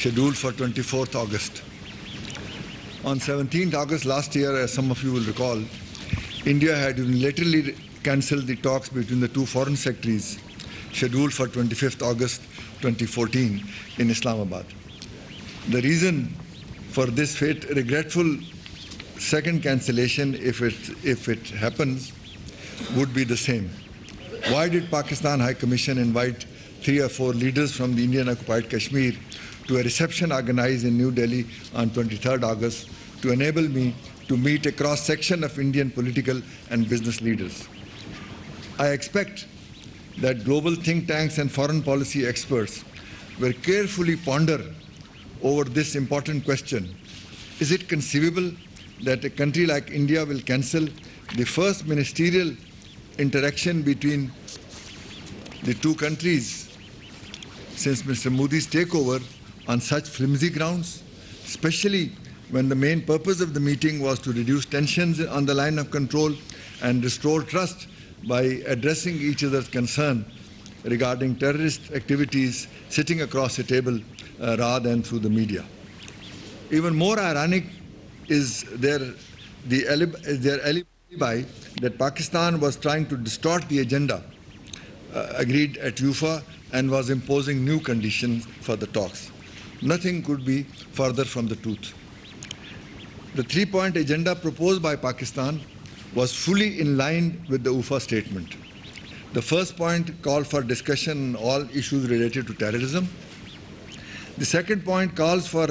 scheduled for 24th August. On 17th August last year, as some of you will recall, India had unilaterally cancelled the talks between the two foreign secretaries scheduled for 25th August 2014 in Islamabad. The reason for this regretful second cancellation, if it happens, would be the same. Why did Pakistan High Commission invite 3 or 4 leaders from the Indian-occupied Kashmir to a reception organized in New Delhi on 23rd August to enable me to meet a cross-section of Indian political and business leaders? I expect that global think tanks and foreign policy experts will carefully ponder over this important question. Is it conceivable that a country like India will cancel the first ministerial interaction between the two countries since Mr. Modi's takeover on such flimsy grounds, especially when the main purpose of the meeting was to reduce tensions on the line of control and restore trust by addressing each other's concern regarding terrorist activities sitting across a table rather than through the media. Even more ironic is their alibi that Pakistan was trying to distort the agenda agreed at UFA and was imposing new conditions for the talks. Nothing could be further from the truth. The 3-point agenda proposed by Pakistan was fully in line with the UFA statement. The first point called for discussion on all issues related to terrorism. The second point calls for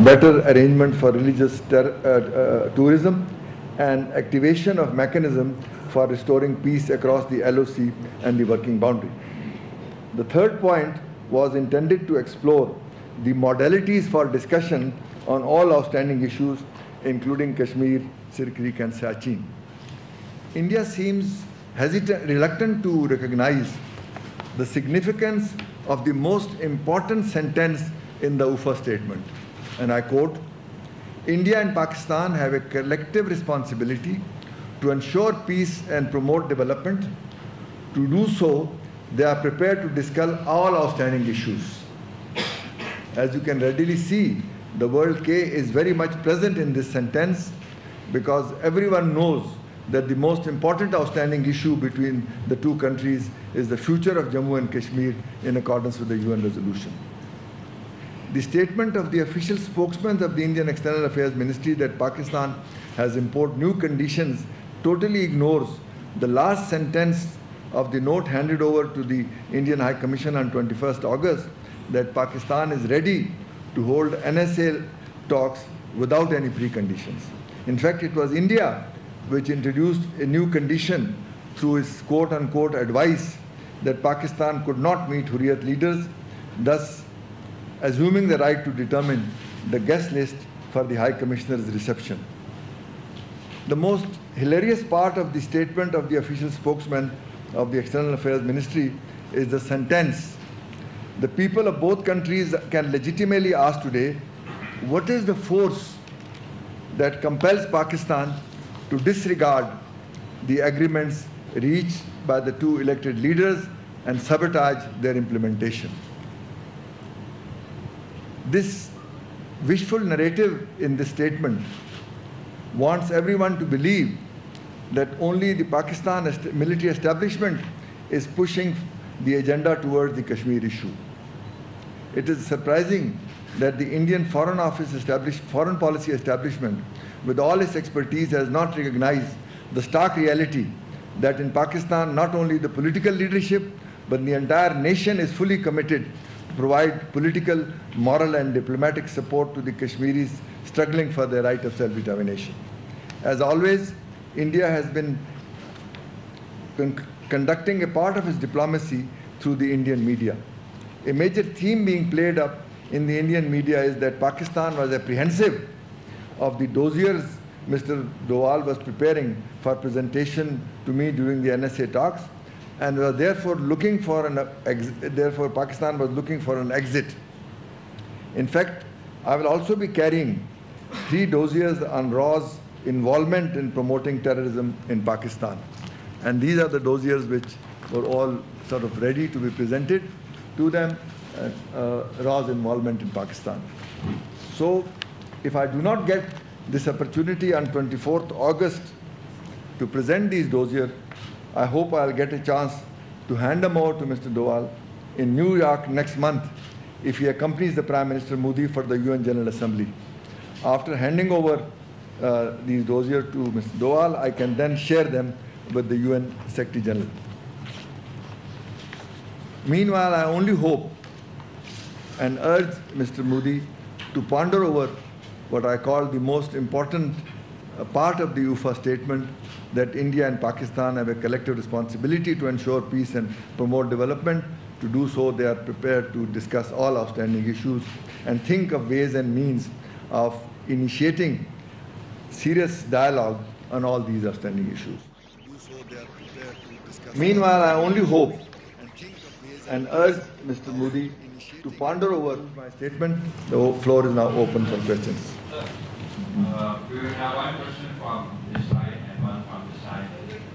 better arrangement for religious tourism and activation of mechanism for restoring peace across the LOC and the working boundary. The third point was intended to explore the modalities for discussion on all outstanding issues, including Kashmir, Sir Creek and Siachen. India seems reluctant to recognize the significance of the most important sentence in the UFA statement. And I quote, "India and Pakistan have a collective responsibility to ensure peace and promote development. To do so, they are prepared to discuss all outstanding issues." As you can readily see, the word K is very much present in this sentence because everyone knows that the most important outstanding issue between the two countries is the future of Jammu and Kashmir in accordance with the UN resolution. The statement of the official spokesman of the Indian External Affairs Ministry that Pakistan has imposed new conditions totally ignores the last sentence of the note handed over to the Indian High Commission on 21st August that Pakistan is ready to hold NSA talks without any preconditions. In fact, it was India which introduced a new condition through its quote-unquote advice that Pakistan could not meet Hurriyat leaders, thus assuming the right to determine the guest list for the High Commissioner's reception. The most hilarious part of the statement of the official spokesman of the External Affairs Ministry is the sentence, "The people of both countries can legitimately ask today, what is the force that compels Pakistan to disregard the agreements reached by the two elected leaders and sabotage their implementation?" This wishful narrative in this statement wants everyone to believe that only the Pakistan military establishment is pushing the agenda towards the Kashmir issue. It is surprising that the Indian Foreign Policy establishment, with all its expertise, has not recognized the stark reality that in Pakistan not only the political leadership but the entire nation is fully committed to provide political, moral and diplomatic support to the Kashmiris struggling for their right of self-determination. As always, India has been conducting a part of its diplomacy through the Indian media. A major theme being played up in the Indian media is that Pakistan was apprehensive of the dossiers Mr. Doval was preparing for presentation to me during the NSA talks, and was therefore looking for therefore Pakistan was looking for an exit. In fact, I will also be carrying 3 dossiers on RAW's involvement in promoting terrorism in Pakistan. And these are the dossiers which were all sort of ready to be presented to them. Raw's involvement in Pakistan. So, if I do not get this opportunity on 24th August to present these dossiers, I hope I'll get a chance to hand them over to Mr. Doval in New York next month if he accompanies the Prime Minister Modi for the UN General Assembly. After handing over these dossiers to Mr. Doval, I can then share them with the UN Secretary General. Meanwhile, I only hope and urge Mr. Modi to ponder over what I call the most important part of the UFA statement, that India and Pakistan have a collective responsibility to ensure peace and promote development. To do so, they are prepared to discuss all outstanding issues and think of ways and means of initiating serious dialogue on all these outstanding issues. Meanwhile, I only hope and urge Mr. Modi to ponder over my statement. The floor is now open for questions. We will have one question from this side and one from this side.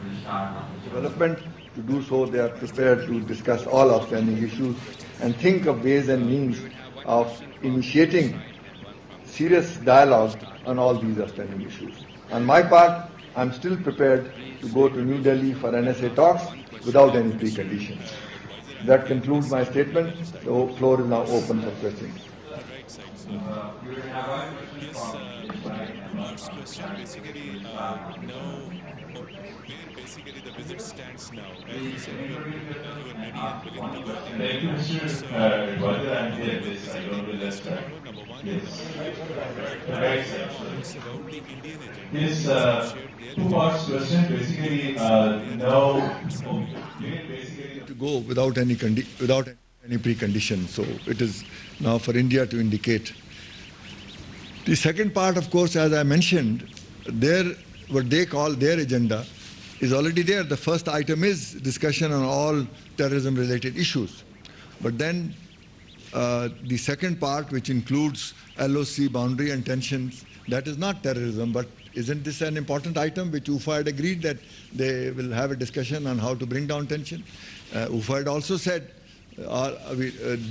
We'll start with Development. To do so, they are prepared to discuss all outstanding issues and think of ways and means of initiating serious dialogue on all these outstanding issues. On my part, I'm still prepared to go to New Delhi for NSA talks without any preconditions. That concludes my statement. The floor is now open for questions. First question, basically, basically the visit stands now. As you said, you are ready and willing to go there. Thank you, Mr. Whether I'm here, this I don't will just Number one, right, sir. it's about the Indian agenda. This two-part question, basically, no, basically To go without any precondition. So it is now for India to indicate. The second part, of course, as I mentioned, what they call their agenda is already there. The first item is discussion on all terrorism-related issues. But then the second part, which includes LOC, boundary and tensions, that is not terrorism, but isn't this an important item which UFA had agreed that they will have a discussion on how to bring down tension? UFA had also said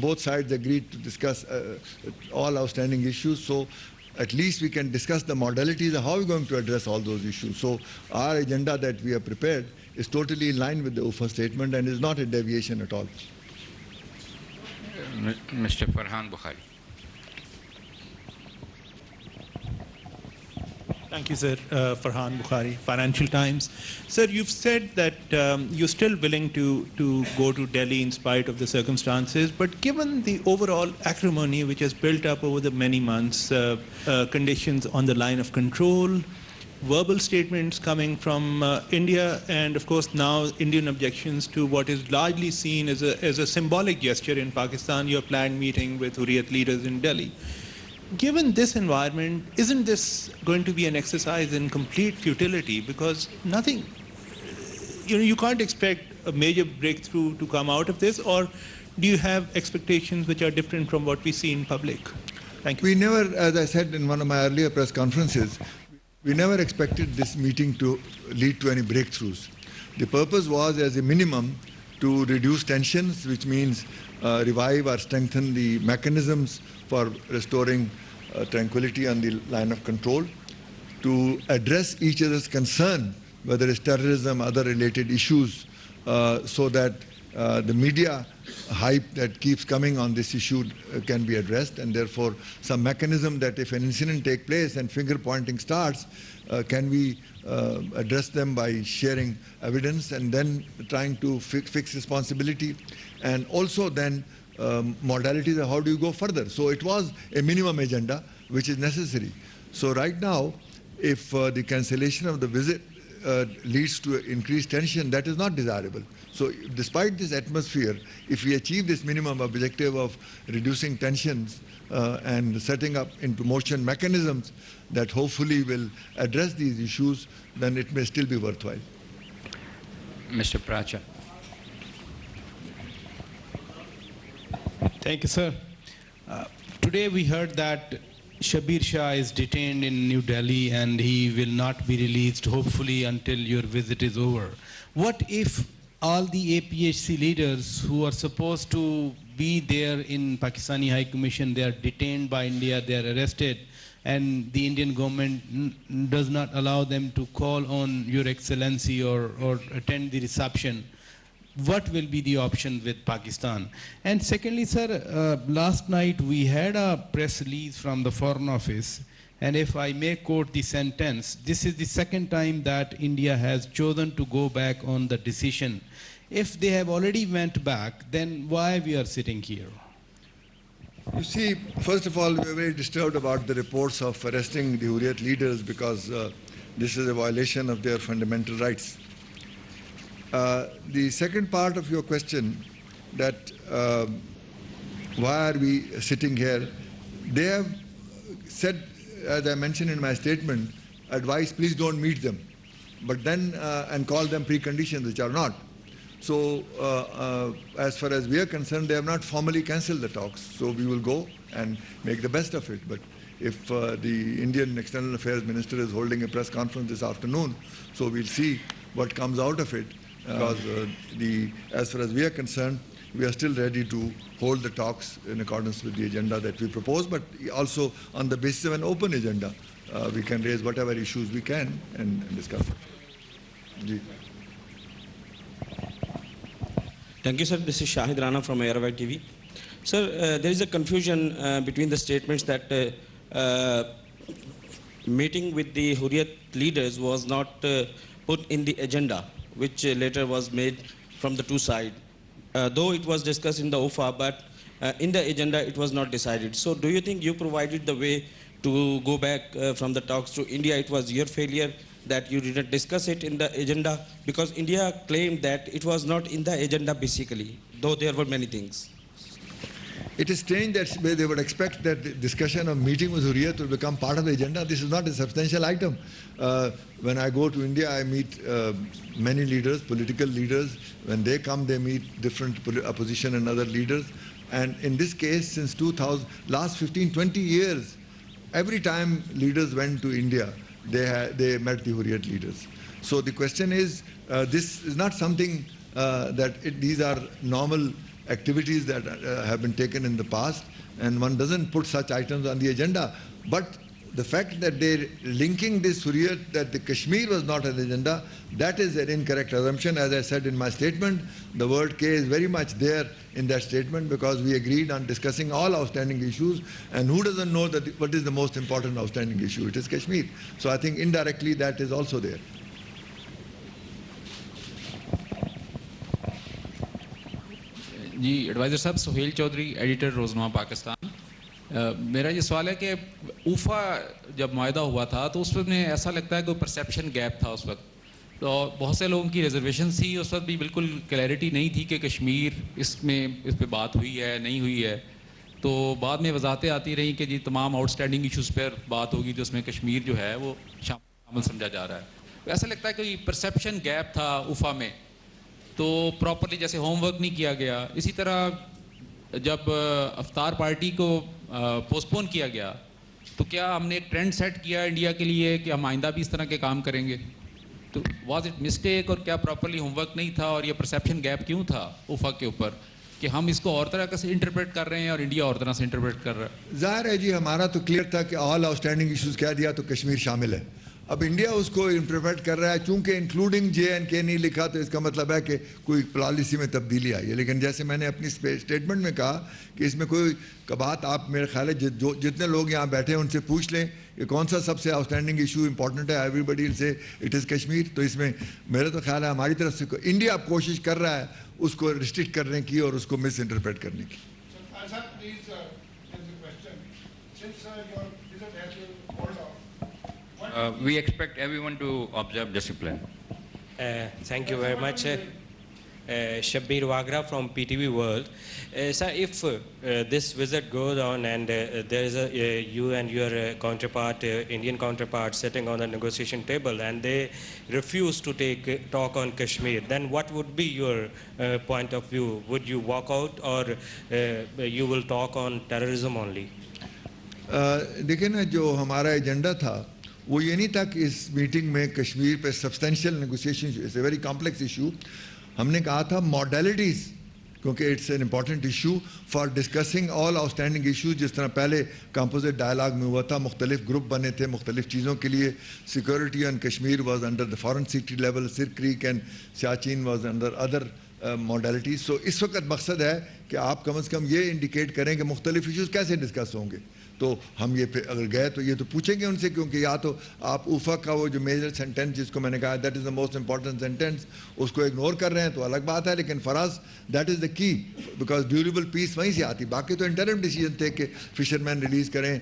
both sides agreed to discuss all outstanding issues. So at least we can discuss the modalities of how we're going to address all those issues. So our agenda that we have prepared is totally in line with the UFA statement and is not a deviation at all. Mr. Farhan Bukhari. Thank you, sir. Farhan Bukhari, Financial Times. Sir, you've said that you're still willing to go to Delhi in spite of the circumstances, but given the overall acrimony which has built up over the many months, conditions on the line of control, verbal statements coming from India, and of course now Indian objections to what is largely seen as a symbolic gesture in Pakistan, your planned meeting with Hurriyat leaders in Delhi. Given this environment, isn't this going to be an exercise in complete futility? Because nothing, you can't expect a major breakthrough to come out of this, or do you have expectations which are different from what we see in public? Thank you. We never, as I said in one of my earlier press conferences, we never expected this meeting to lead to any breakthroughs. The purpose was, as a minimum, to reduce tensions, which means revive or strengthen the mechanisms for restoring tranquility on the line of control, to address each other's concern, whether it's terrorism, other related issues, so that the media hype that keeps coming on this issue can be addressed, and therefore some mechanism that if an incident takes place and finger pointing starts, can we address them by sharing evidence and then trying to fix responsibility, and also then modalities of how do you go further. So it was a minimum agenda which is necessary. So right now, if the cancellation of the visit leads to increased tension, that is not desirable. So despite this atmosphere, if we achieve this minimum objective of reducing tensions and setting up into motion mechanisms that hopefully will address these issues, then it may still be worthwhile. Mr. Pracha. Thank you, sir. Today we heard that Shabir Shah is detained in New Delhi and he will not be released, hopefully, until your visit is over. What if all the APHC leaders who are supposed to be there in Pakistani High Commission. They are detained by India, they are arrested, and the Indian government does not allow them to call on Your Excellency or attend the reception. What will be the option with Pakistan? And secondly, sir, last night we had a press release from the Foreign Office, and if I may quote the sentence, this is the second time that India has chosen to go back on the decision. If they have already went back, then why we are sitting here? You see, first of all, we are very disturbed about the reports of arresting the Hurriyat leaders because this is a violation of their fundamental rights. The second part of your question, that why are we sitting here, they have said, as I mentioned in my statement, advice, please don't meet them, but then and call them preconditions, which are not. So as far as we are concerned, they have not formally cancelled the talks. So we will go and make the best of it. But if the Indian External Affairs Minister is holding a press conference this afternoon, so we'll see what comes out of it. Because as far as we are concerned, we are still ready to hold the talks in accordance with the agenda that we propose, but also on the basis of an open agenda. We can raise whatever issues we can and discuss it. Thank you, sir. This is Shahid Rana from Airwag TV. Sir, there is a confusion between the statements that meeting with the Hurriyat leaders was not put in the agenda, which later was made from the two sides. Though it was discussed in the OFA, but in the agenda it was not decided. So do you think you provided the way to go back from the talks to India? It was your failure that you didn't discuss it in the agenda? Because India claimed that it was not in the agenda basically, though there were many things. It is strange that they would expect that the discussion of meeting with Hurriyat will become part of the agenda. This is not a substantial item. When I go to India, I meet many leaders, political leaders. When they come, they meet different opposition and other leaders. And in this case, since 2000, last 15, 20 years, every time leaders went to India, they met the Hurriyat leaders. So the question is, this is not something these are normal activities that have been taken in the past, and one doesn't put such items on the agenda. But the fact that they're linking this Hurriyat, that the Kashmir was not on the agenda, that is an incorrect assumption. As I said in my statement, the word K is very much there in that statement because we agreed on discussing all outstanding issues, and who doesn't know that what is the most important outstanding issue? It is Kashmir. So I think indirectly that is also there. جی adviser صاحب، Sohail Chaudhry, editor روزنامہ پاکستان. میرا یہ سوال ہے کہ اوفا جب معاہدہ ہوا تھا تو اس وقت میں ایسا لگتا ہے کہ پرسیپشن گیپ تھا اس وقت. تو بہت سے لوگوں کی ریزرویشن تھی اس وقت بھی، بالکل کلیئرٹی نہیں تھی کہ کشمیر اس پہ بات ہوئی ہے نہیں ہوئی ہے. تو بعد میں وضاحتیں آتی رہیں کہ جی تمام آؤٹ اسٹینڈنگ ایشوز پر بات ہوگی جس میں کشمیر جو ہے وہ شامل سمجھا جا رہا ہے. ایسا لگتا ہے کہ پرسیپشن گیپ تھا اوفا میں، تو پراپرلی جیسے ہوم ورک نہیں کیا گیا. اسی طرح جب افطار پارٹی کو پوسٹ پون کیا گیا تو کیا ہم نے ایک ٹرینڈ سیٹ کیا انڈیا کے لیے کہ ہم آئندہ بھی اس طرح کے کام کریں گے؟ تو واز اٹ مسٹیک، اور کیا پراپرلی ہوم ورک نہیں تھا، اور یہ پرسیپشن گیپ کیوں تھا اوفا کے اوپر کہ ہم اس کو اور طرح سے انٹرپریٹ کر رہے ہیں اور انڈیا اور طرح سے انٹرپریٹ کر رہا ہے؟ ظاہر ہے جی، ہمارا تو کلیئر تھا کہ آل آؤٹ اسٹینڈنگ ایشوز کہہ دیا تو کشمیر شامل ہے. اب انڈیا اس کو انٹرپریٹ کر رہا ہے، چونکہ انکلوڈنگ JNK نہیں لکھا تو اس کا مطلب ہے کہ کوئی پالیسی میں تبدیلی آئی ہے. لیکن جیسے میں نے اپنی اسٹیٹمنٹ میں کہا کہ اس میں کوئی بات آپ میرے خیال ہے جتنے لوگ یہاں بیٹھے ہیں ان سے پوچھ لیں کہ کون سا سب سے آؤٹ اسٹینڈنگ ایشو امپورٹنٹ ہے. ایوری بڈی ول سے اٹ از کشمیر. تو اس میں میرا تو خیال ہے ہماری طرف سے انڈیا کوشش کر رہا ہے اس کو ریسٹرکٹ کرنے کی اور اس کو مس انٹرپریٹ کرنے کی. We expect everyone to observe discipline. Thank you very much. Shabbir Wagra from PTV World. Sir, if this visit goes on and there is you and your counterpart, Indian counterpart, sitting on the negotiation table and they refuse to talk on Kashmir, then what would be your point of view? Would you walk out or you will talk on terrorism only? دیکھیں نا، جو ہمارا agenda تھا وہ یہ نہیں تھا کہ اس میٹنگ میں کشمیر پہ substantial negotiation, it's a very complex issue. ہم نے کہا تھا ماڈیلٹیز کیونکہ it's an important issue for discussing all outstanding issues. جس طرح پہلے کمپوزٹ ڈائلاگ میں ہوا تھا, مختلف گروپ بنے تھے مختلف چیزوں کے لیے. Security on Kashmir was under the foreign city level, Sir Creek and Siachen was under other modalities. So اس وقت مقصد ہے کہ آپ کم از کم یہ انڈیکیٹ کریں کہ مختلف ایشوز کیسے ڈسکس ہوں گے. تو ہم یہ پھر اگر گئے تو یہ تو پوچھیں گے ان سے, کیونکہ یا تو آپ اوفا کا وہ جو میجر سینٹینس جس کو میں نے کہا that is the most important sentence, اس کو اگنور کر رہے ہیں تو الگ بات ہے, لیکن فار اس دیٹ از دا کی, بیکاز ڈیوریبل پیس وہیں سے آتی. باقی تو انٹرم ڈیسیجن تھے کہ فشرمین ریلیز کریں,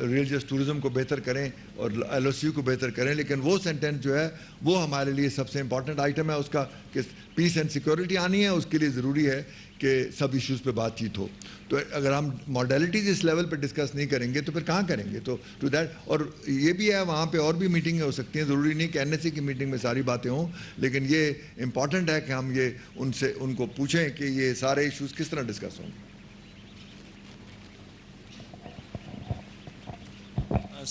ریلیجیس ٹورزم کو بہتر کریں اور ایل او سی کو بہتر کریں, لیکن وہ سینٹینس جو ہے وہ ہمارے لیے سب سے امپورٹنٹ آئٹم ہے اس کا, کہ پیس اینڈ سیکورٹی آنی ہے, اس کے لیے ضروری ہے کہ سب ایشوز پہ بات چیت ہو. تو اگر ہم ماڈیلٹیز اس لیول پہ ڈسکس نہیں کریں گے تو پھر کہاں کریں گے. تو ٹو دیٹ, اور یہ بھی ہے وہاں پہ اور بھی میٹنگیں ہو سکتی ہیں, ضروری نہیں کہ این ایس سی کی میٹنگ میں ساری باتیں ہوں, لیکن یہ امپورٹنٹ ہے کہ ہم یہ ان کو پوچھیں کہ یہ سارے ایشوز کس طرح ڈسکس ہوں گے.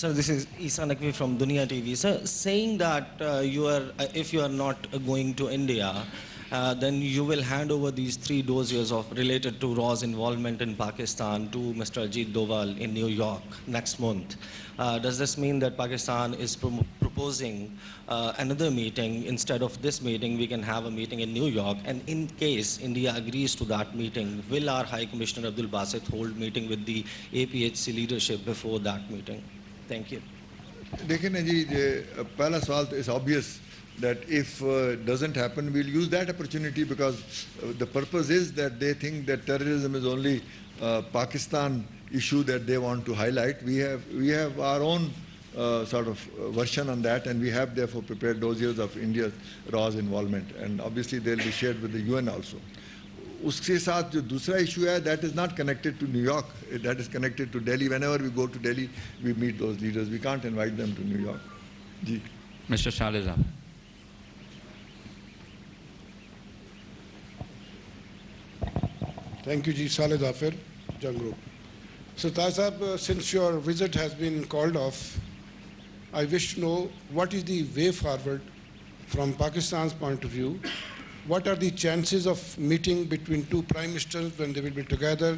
Sir, this is Isa Naqvi from Dunia TV. Sir, saying that if you are not going to India, then you will hand over these 3 dossiers related to Raw's involvement in Pakistan to Mr. Ajit Doval in New York next month. Does this mean that Pakistan is proposing another meeting? Instead of this meeting, we can have a meeting in New York, and in case India agrees to that meeting, will our High Commissioner Abdul Basit hold meeting with the APHC leadership before that meeting? Thank you. دیکھیں نا جی, پہلا سوال تو it's obvious that if doesn't happen, we'll use that opportunity, because the purpose is that they think that terrorism is only Pakistan issue that they want to highlight. We have our own sort of version on that, and we have therefore prepared dossiers of India's Raw's involvement, and obviously they'll be shared with the UN also. اس کے ساتھ جو دوسرا issue ہے, that is not connected to New York, that is connected to Delhi. Whenever we go to Delhi we meet those leaders, we can't invite them to New York. جی Mr Shale صاحب. Thank you, Ji. Saleh Zafir, Jung Group. So, Taj Sahab, since your visit has been called off, I wish to know what is the way forward from Pakistan's point of view. What are the chances of meeting between 2 prime ministers when they will be together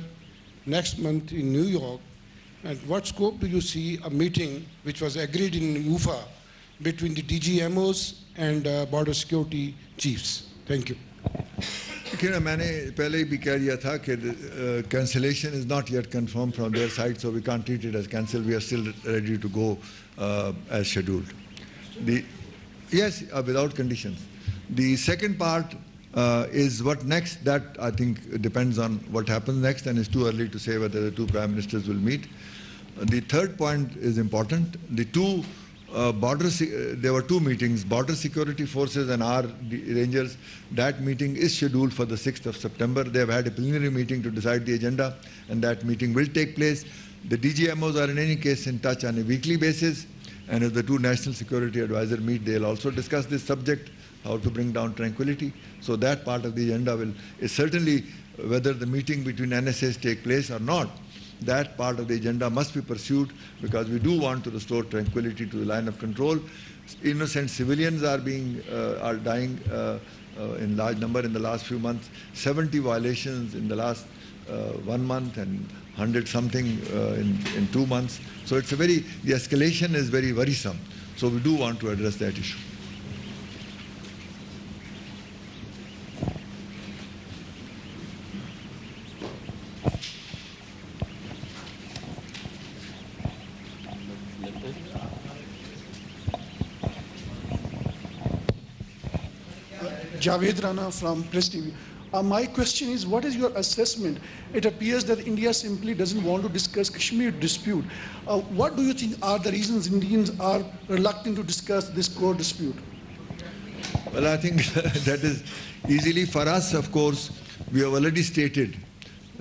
next month in New York? And what scope do you see a meeting which was agreed in UFA between the DGMOs and border security chiefs? Thank you. میں نے پہلے بھی کہہ دیا تھا کہ cancellation is not yet confirmed from their side, so we can't treat it as cancelled. We are still ready to go as scheduled. Yes, without conditions. The second part is what next. That I think depends on what happens next, and it's too early to say whether the 2 prime ministers will meet. The third point is important. The two there were 2 meetings, Border Security Forces and our Rangers. That meeting is scheduled for the 6th of September. They have had a preliminary meeting to decide the agenda, and that meeting will take place. The DGMOs are in any case in touch on a weekly basis, and if the 2 national security advisors meet, they'll also discuss this subject, how to bring down tranquility. So that part of the agenda is certainly, whether the meeting between NSAs take place or not, that part of the agenda must be pursued, because we do want to restore tranquility to the line of control. Innocent civilians are dying in large number in the last few months. 70 violations in the last 1 month, and 100 something in 2 months. So the escalation is very worrisome. So we do want to address that issue. Javed Rana from Press TV. My question is, what is your assessment? It appears that India simply doesn't want to discuss Kashmir dispute. What do you think are the reasons Indians are reluctant to discuss this core dispute? Well, I think that is easily for us, of course. We have already stated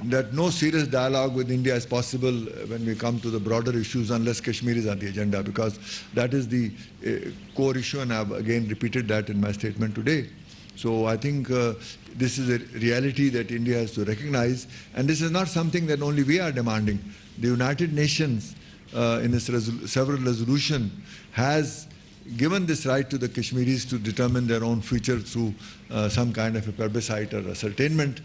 that no serious dialogue with India is possible when we come to the broader issues unless Kashmir is on the agenda, because that is the core issue, and I have again repeated that in my statement today. So I think this is a reality that India has to recognize, and this is not something that only we are demanding. The United Nations in its several resolution has given this right to the Kashmiris to determine their own future through some kind of a plebiscite or ascertainment.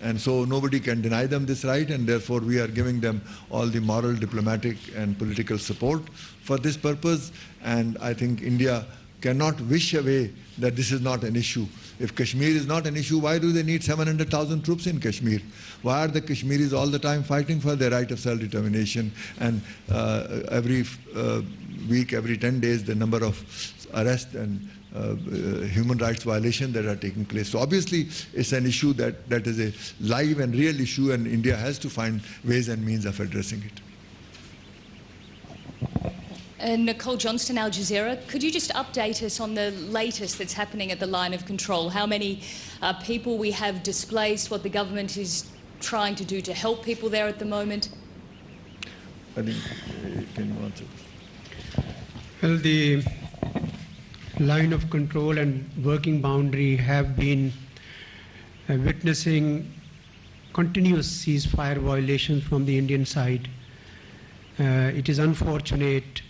And so nobody can deny them this right, and therefore we are giving them all the moral, diplomatic and political support for this purpose. And I think India cannot wish away that this is not an issue. If Kashmir is not an issue, why do they need 700,000 troops in Kashmir? Why are the Kashmiris all the time fighting for their right of self-determination? And every week, every 10 days, the number of arrests and human rights violations that are taking place. So obviously, it's an issue that is a live and real issue, and India has to find ways and means of addressing it. Nicole Johnston, Al Jazeera. Could you just update us on the latest that's happening at the line of control? How many people we have displaced, what the government is trying to do to help people there at the moment? I think, can you answer? Well, the line of control and working boundary have been witnessing continuous ceasefire violations from the Indian side. It is unfortunate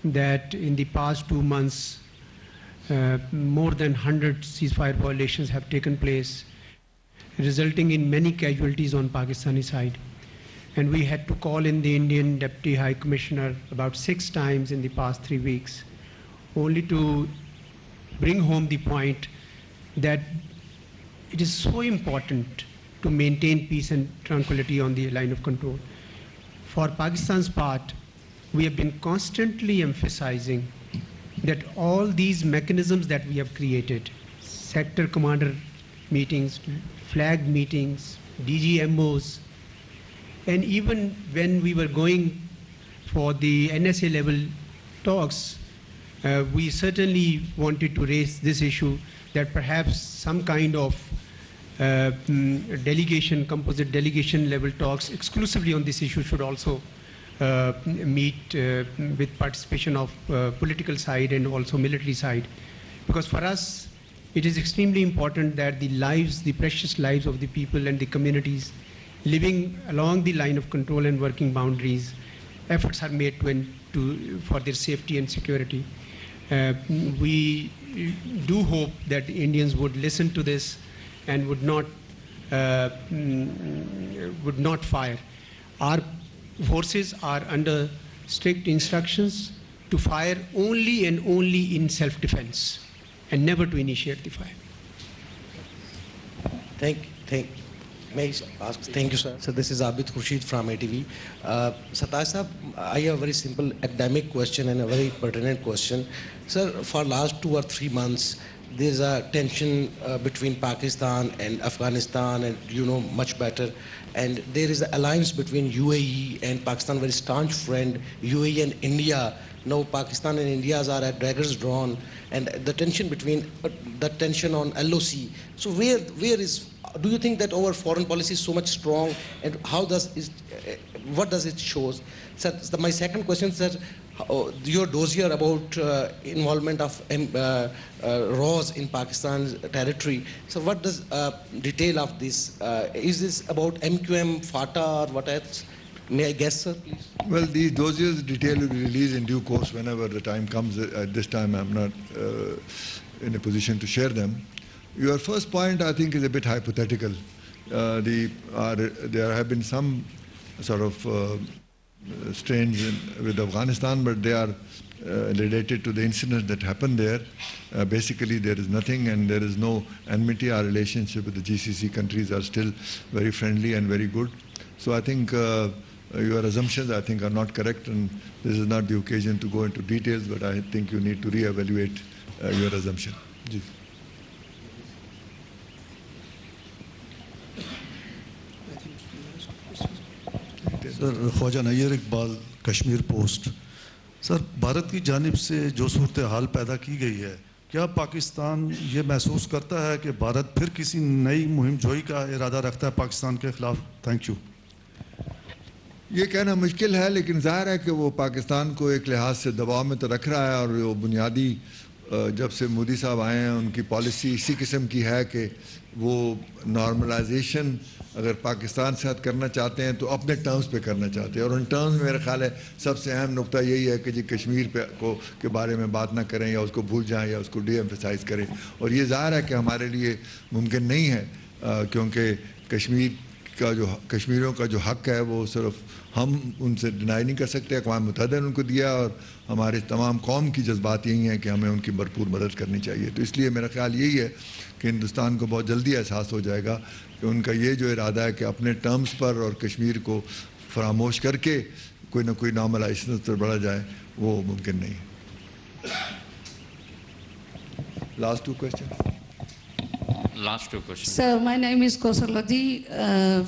that in the past 2 months, more than 100 ceasefire violations have taken place, resulting in many casualties on Pakistani side. And we had to call in the Indian Deputy High Commissioner about 6 times in the past 3 weeks, only to bring home the point that it is so important to maintain peace and tranquility on the line of control. For Pakistan's part, we have been constantly emphasizing that all these mechanisms that we have created, sector commander meetings, flag meetings, DGMOs, and even when we were going for the NSA level talks, we certainly wanted to raise this issue that perhaps some kind of delegation, composite delegation level talks exclusively on this issue should also meet with participation of political side and also military side. Because for us, it is extremely important that the lives, the precious lives of the people and the communities living along the line of control and working boundaries, efforts are made for their safety and security. We do hope that the Indians would listen to this and would not fire. Our forces are under strict instructions to fire only and only in self-defense and never to initiate the fire. Thank you, sir. So this is Abid Khurshid from ATV. Sartaj Sahab, I have a very simple academic question and a very pertinent question. Sir, for last 2 or 3 months, there's a tension between Pakistan and Afghanistan, and you know much better. And there is an alliance between UAE and Pakistan, very staunch friend, UAE and India. Now Pakistan and India are at daggers drawn, and the tension between the tension on LOC. So where do you think that our foreign policy is so much strong, and what does it show? So my second question, sir, your dossier about involvement of RAWs in Pakistan's territory. So what does detail of this? Is this about MQM, FATA, or what else? May I guess, sir, please? Well, these dossiers detail will be released in due course whenever the time comes. At this time, I'm not in a position to share them. Your first point, I think, is a bit hypothetical. There have been some sort of strains with Afghanistan, but they are related to the incidents that happened there. Basically, there is nothing, and there is no enmity. Our relationship with the GCC countries are still very friendly and very good. So I think your assumptions, I think, are not correct, and this is not the occasion to go into details, but I think you need to re-evaluate your assumption. Ji. Sir Khawaja Nayyar Iqbal Kashmir post. Sir Bharat کی جانب سے جو صورتحال پیدا کی گئی ہے, کیا پاکستان یہ محسوس کرتا ہے کہ بھارت پھر کسی نئی مہم جوئی کا ارادہ رکھتا ہے پاکستان کے خلاف؟ Thank you. یہ کہنا مشکل ہے, لیکن ظاہر ہے کہ وہ پاکستان کو ایک لحاظ سے دباؤ میں تو رکھ رہا ہے, اور وہ بنیادی جب سے مودی صاحب آئے ہیں ان کی پالیسی اسی قسم کی ہے کہ وہ نارملائزیشن اگر پاکستان سے کرنا چاہتے ہیں تو اپنے ٹرمز پہ کرنا چاہتے ہیں, اور ان ٹرمز میں میرا خیال ہے سب سے اہم نقطہ یہی ہے کہ جی کشمیر کے بارے میں بات نہ کریں, یا اس کو بھول جائیں, یا اس کو ڈی ایمفیسائز کریں. اور یہ ظاہر ہے کہ ہمارے لیے ممکن نہیں ہے, کیونکہ کشمیریوں کا جو حق ہے وہ صرف ہم ان سے ڈینائی نہیں کر سکتے، اقوام متحدہ نے ان کو دیا، اور ہمارے تمام قوم کی جذبات یہی ہیں کہ ہمیں ان کی بھرپور مدد کرنی چاہیے. تو اس لیے میرا خیال یہی ہے کہ ہندوستان کو بہت جلدی احساس ہو جائے گا کہ ان کا یہ جو ارادہ ہے کہ اپنے ٹرمز پر اور کشمیر کو فراموش کر کے کوئی نہ کوئی نارملائزیشن پر بڑھا جائے، وہ ممکن نہیں ہے. Last two questions. Last two questions. Sir, my name is Kausaladi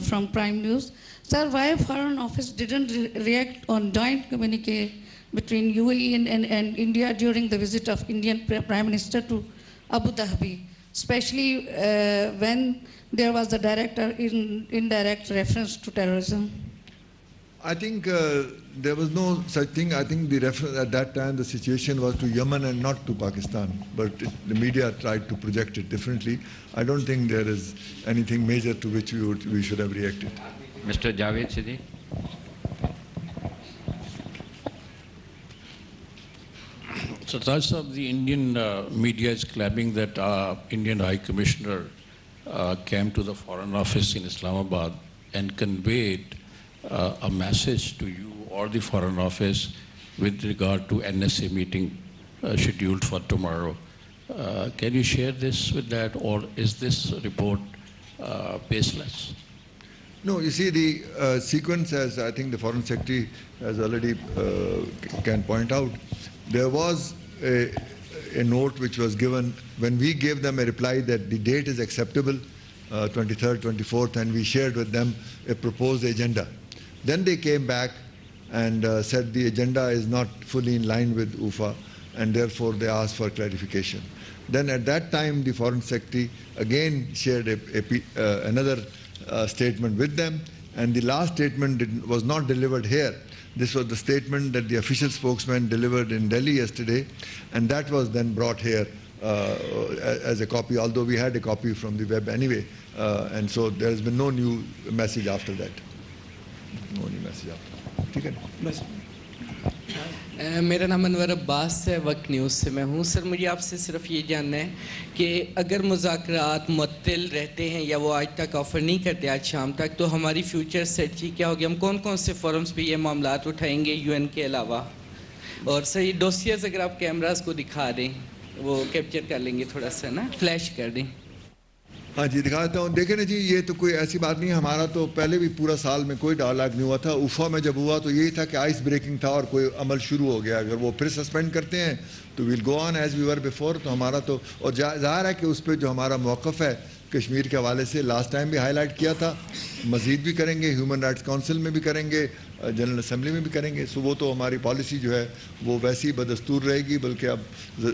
from Prime News. Sir, why Foreign Office didn't react on joint communique between UAE and India during the visit of Indian Prime Minister to Abu Dhabi, especially when there was the direct or indirect reference to terrorism? I think there was no such thing. I think the reference at that time, the situation was to Yemen and not to Pakistan. But the media tried to project it differently. I don't think there is anything major to which we should have reacted. Mr. Javed Siddique. So, Taj Sahab, the Indian media is claiming that Indian High Commissioner came to the Foreign Office in Islamabad and conveyed a message to you or the Foreign Office with regard to NSA meeting scheduled for tomorrow. Can you share this with that, or is this report baseless? No, you see, the sequence, as I think the Foreign Secretary has already can point out, there was a note which was given when we gave them a reply that the date is acceptable, 23rd, 24th, and we shared with them a proposed agenda. Then they came back and said the agenda is not fully in line with UFA, and therefore they asked for clarification. Then at that time, the Foreign Secretary again shared another statement with them, and the last statement was not delivered here. This was the statement that the official spokesman delivered in Delhi yesterday, and that was then brought here as a copy, although we had a copy from the web anyway, and so there has been no new message after that. No new message after that. ٹھیک ہے. میرا نام انور عباس ہے، وقت news سے میں ہوں. سر مجھے آپ سے صرف یہ جاننا ہے کہ اگر مذاکرات معطل رہتے ہیں یا وہ آج تک آفر نہیں کرتے آج شام تک، تو ہماری فیوچر اسٹریٹجی کیا ہوگی؟ ہم کون کون سے فورمز پہ یہ معاملات اٹھائیں گے UN کے علاوہ؟ اور سر یہ ڈوسیئرز اگر آپ کیمراز کو دکھا دیں، وہ کیپچر کر لیں گے تھوڑا سا نا، فلیش کر دیں. ہاں جی دکھاتا ہوں. دیکھیں نا جی، یہ تو کوئی ایسی بات نہیں ہے. ہمارا تو پہلے بھی پورا سال میں کوئی ڈائلاگ نہیں ہوا تھا. اوفا میں جب ہوا تو یہی تھا کہ آئس بریکنگ تھا اور کوئی عمل شروع ہو گیا. اگر وہ پھر سسپینڈ کرتے ہیں تو we'll go on as we were before. تو ہمارا تو، اور ظاہر ہے کہ اس پہ جو ہمارا موقف ہے کشمیر کے حوالے سے لاسٹ ٹائم بھی ہائی لائٹ کیا تھا، مزید بھی کریں گے، ہیومن رائٹس کونسل میں بھی کریں گے، جنرل اسمبلی میں بھی کریں گے. سو وہ تو ہماری پالیسی جو ہے وہ ویسی بدستور رہے گی، بلکہ اب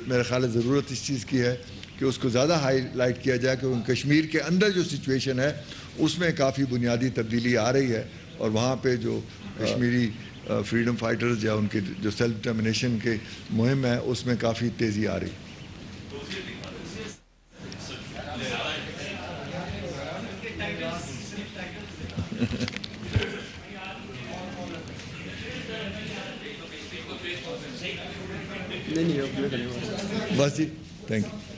میرا خیال ہے ضرورت اس چیز کی ہے کہ اس کو زیادہ ہائی لائٹ کیا جائے کہ کشمیر کے اندر جو سچویشن ہے اس میں کافی بنیادی تبدیلی آ رہی ہے، اور وہاں پہ جو کشمیری فریڈم فائٹرز یا ان کے جو سیلف ڈٹرمنیشن کے مہم ہے اس میں کافی تیزی آ رہی. بس جی، تھینک یو.